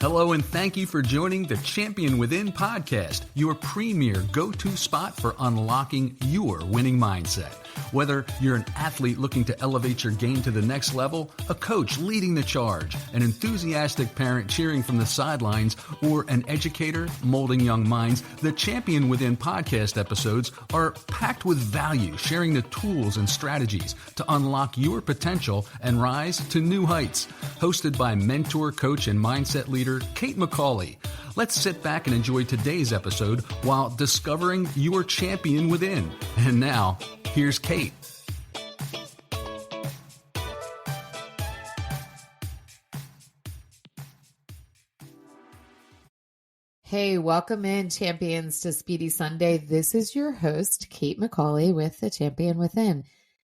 Hello, and thank you for joining the Champion Within podcast, your premier go-to spot for unlocking your winning mindset. Whether you're an athlete looking to elevate your game to the next level, a coach leading the charge, an enthusiastic parent cheering from the sidelines, or an educator molding young minds, the Champion Within podcast episodes are packed with value, sharing the tools and strategies to unlock your potential and rise to new heights. Hosted by mentor, coach, and mindset leader Kate McCauley. Let's sit back and enjoy today's episode while discovering your champion within. And now, here's Kate. Hey, welcome in, champions, to Speedy Sunday. This is your host, Kate McCauley, with The Champion Within.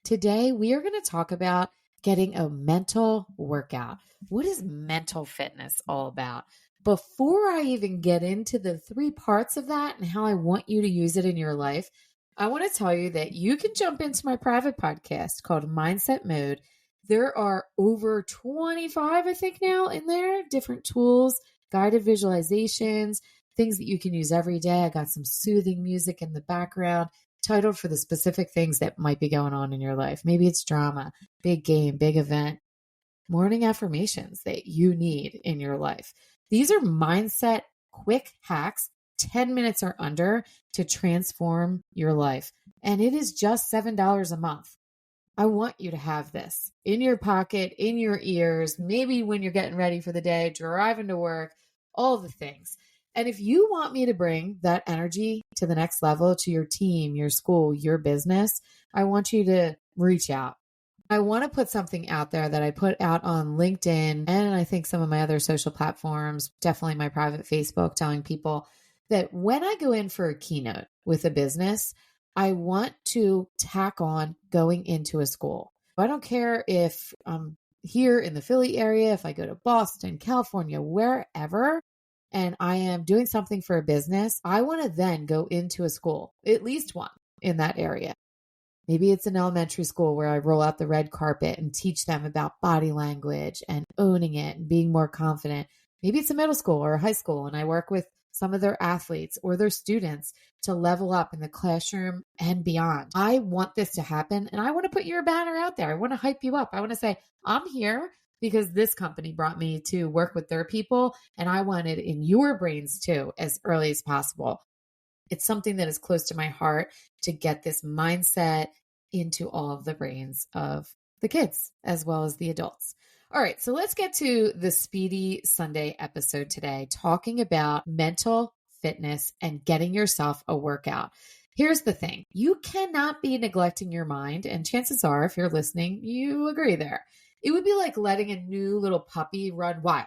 Today, we are going to talk about getting a mental workout. What is mental fitness all about? Before I even get into the three parts of that and how I want you to use it in your life, I want to tell you that you can jump into my private podcast called Mindset Mode. There are over 25, I think now, in there, different tools, guided visualizations, things that you can use every day. I got some soothing music in the background, titled for the specific things that might be going on in your life. Maybe it's drama, big game, big event, morning affirmations that you need in your life. These are mindset quick hacks, 10 minutes or under, to transform your life. And it is just $7 a month. I want you to have this in your pocket, in your ears, maybe when you're getting ready for the day, driving to work, all the things. And if you want me to bring that energy to the next level, to your team, your school, your business, I want you to reach out. I want to put something out there that I put out on LinkedIn and I think some of my other social platforms, definitely my private Facebook, telling people that when I go in for a keynote with a business, I want to tack on going into a school. I don't care if I'm here in the Philly area, if I go to Boston, California, wherever, and I am doing something for a business, I want to then go into a school, at least one in that area. Maybe it's an elementary school where I roll out the red carpet and teach them about body language and owning it and being more confident. Maybe it's a middle school or a high school, and I work with some of their athletes or their students to level up in the classroom and beyond. I want this to happen, and I want to put your banner out there. I want to hype you up. I want to say, I'm here because this company brought me to work with their people, and I want it in your brains too, as early as possible. It's something that is close to my heart to get this mindset into all of the brains of the kids as well as the adults. All right, so let's get to the Speedy Sunday episode today, talking about mental fitness and getting yourself a workout. Here's the thing. You cannot be neglecting your mind, and chances are, if you're listening, you agree there. It would be like letting a new little puppy run wild,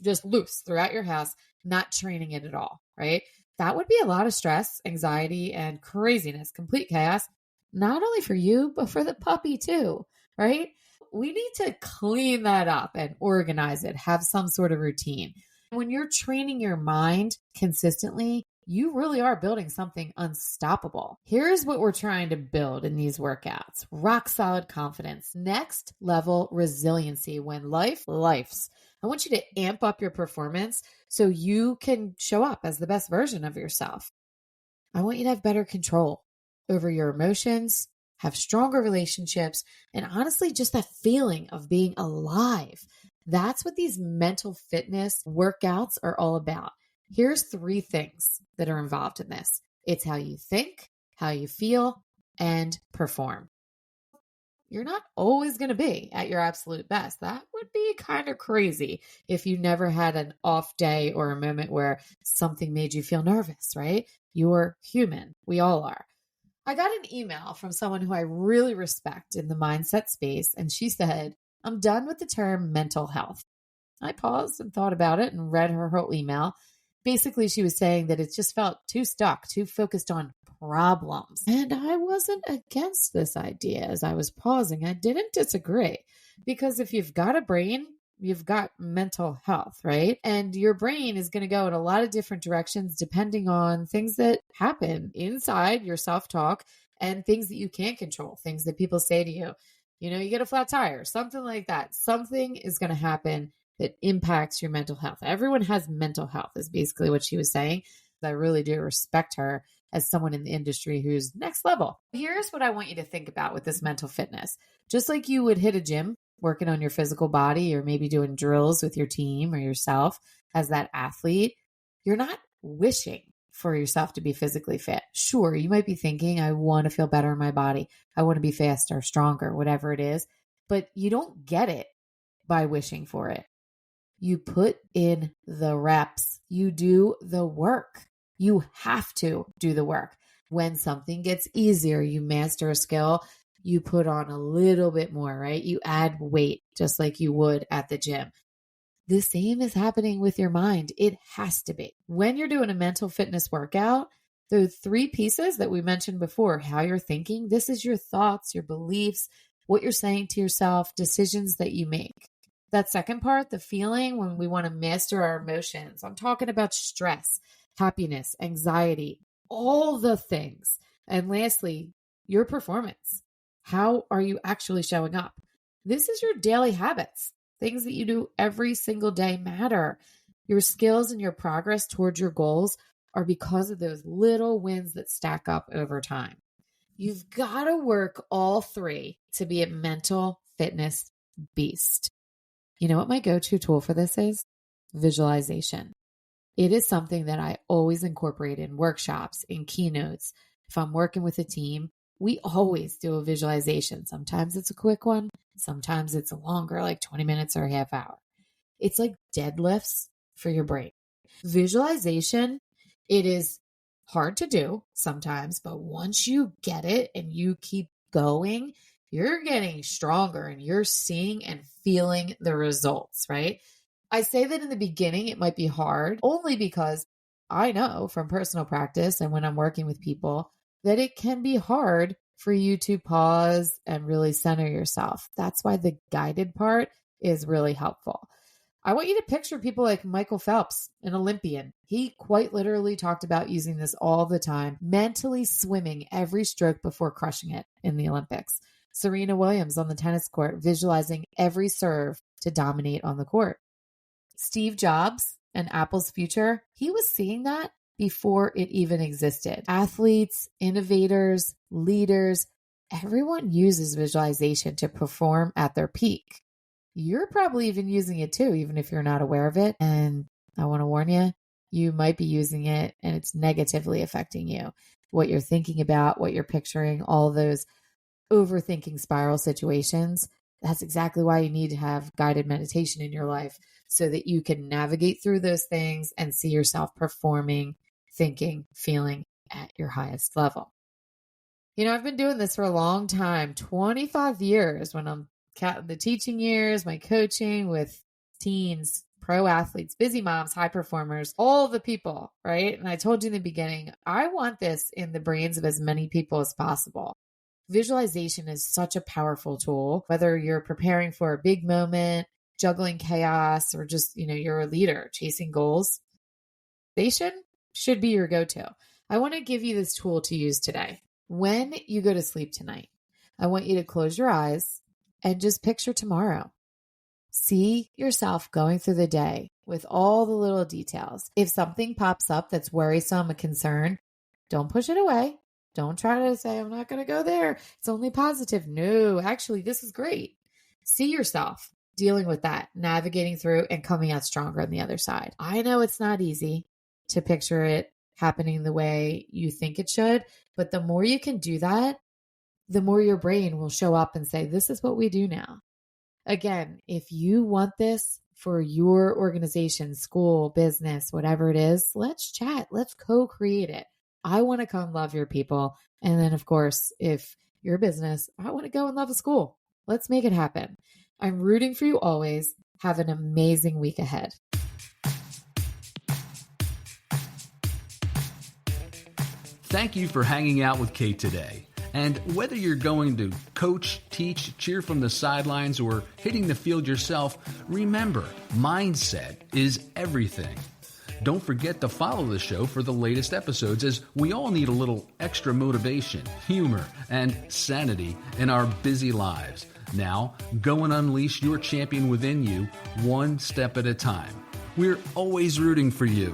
just loose throughout your house, not training it at all, right? That would be a lot of stress, anxiety, and craziness, complete chaos, not only for you, but for the puppy too, right? We need to clean that up and organize it, have some sort of routine. When you're training your mind consistently, you really are building something unstoppable. Here's what we're trying to build in these workouts: rock solid confidence, next level resiliency when life lifes. I want you to amp up your performance so you can show up as the best version of yourself. I want you to have better control over your emotions, have stronger relationships, and honestly, just that feeling of being alive. That's what these mental fitness workouts are all about. Here's three things that are involved in this. It's how you think, how you feel, and perform. You're not always going to be at your absolute best. That would be kind of crazy if you never had an off day or a moment where something made you feel nervous, right? You're human. We all are. I got an email from someone who I really respect in the mindset space, and she said, "I'm done with the term mental health." I paused and thought about it and read her whole email. Basically, she was saying that it just felt too stuck, too focused on problems. And I wasn't against this idea. As I was pausing, I didn't disagree, because if you've got a brain, you've got mental health, right? And your brain is going to go in a lot of different directions depending on things that happen inside your self-talk and things that you can't control, things that people say to you. You know, you get a flat tire, something like that. Something is going to happen that impacts your mental health. Everyone has mental health is basically what she was saying. I really do respect her as someone in the industry who's next level. Here's what I want you to think about with this mental fitness. Just like you would hit a gym, working on your physical body, or maybe doing drills with your team or yourself as that athlete, you're not wishing for yourself to be physically fit. Sure, you might be thinking, I want to feel better in my body. I want to be faster, stronger, whatever it is, but you don't get it by wishing for it. You put in the reps. You do the work. You have to do the work. When something gets easier, you master a skill, you put on a little bit more, right? You add weight just like you would at the gym. The same is happening with your mind. It has to be. When you're doing a mental fitness workout, the 3 pieces that we mentioned before, how you're thinking, this is your thoughts, your beliefs, what you're saying to yourself, decisions that you make. That second part, the feeling, when we want to master our emotions, I'm talking about stress, happiness, anxiety, all the things. And lastly, your performance. How are you actually showing up? This is your daily habits. Things that you do every single day matter. Your skills and your progress towards your goals are because of those little wins that stack up over time. You've got to work all 3 to be a mental fitness beast. You know what my go-to tool for this is? Visualization. It is something that I always incorporate in workshops, in keynotes. If I'm working with a team, we always do a visualization. Sometimes it's a quick one. Sometimes it's a longer, like 20 minutes or a half hour. It's like deadlifts for your brain. Visualization, it is hard to do sometimes, but once you get it and you keep going, you're getting stronger and you're seeing and feeling the results, right? I say that in the beginning, it might be hard only because I know from personal practice and when I'm working with people that it can be hard for you to pause and really center yourself. That's why the guided part is really helpful. I want you to picture people like Michael Phelps, an Olympian. He quite literally talked about using this all the time, mentally swimming every stroke before crushing it in the Olympics. Serena Williams on the tennis court, visualizing every serve to dominate on the court. Steve Jobs and Apple's future, he was seeing that before it even existed. Athletes, innovators, leaders, everyone uses visualization to perform at their peak. You're probably even using it too, even if you're not aware of it. And I want to warn you, you might be using it and it's negatively affecting you. What you're thinking about, what you're picturing, all those overthinking spiral situations. That's exactly why you need to have guided meditation in your life so that you can navigate through those things and see yourself performing, thinking, feeling at your highest level. You know, I've been doing this for a long time, 25 years when I'm counting the teaching years, my coaching with teens, pro athletes, busy moms, high performers, all the people, right? And I told you in the beginning, I want this in the brains of as many people as possible. Visualization is such a powerful tool, whether you're preparing for a big moment, juggling chaos, or just, you're a leader chasing goals. Visualization should be your go-to. I want to give you this tool to use today. When you go to sleep tonight, I want you to close your eyes and just picture tomorrow. See yourself going through the day with all the little details. If something pops up that's worrisome, a concern, don't push it away. Don't try to say, I'm not going to go there. It's only positive. No, actually, this is great. See yourself dealing with that, navigating through and coming out stronger on the other side. I know it's not easy to picture it happening the way you think it should, but the more you can do that, the more your brain will show up and say, this is what we do now. Again, if you want this for your organization, school, business, whatever it is, let's chat. Let's co-create it. I want to come love your people. And then, of course, if you're a business, I want to go and love a school. Let's make it happen. I'm rooting for you always. Have an amazing week ahead. Thank you for hanging out with Kate today. And whether you're going to coach, teach, cheer from the sidelines, or hitting the field yourself, remember, mindset is everything. Don't forget to follow the show for the latest episodes, as we all need a little extra motivation, humor, and sanity in our busy lives. Now, go and unleash your champion within you, one step at a time. We're always rooting for you.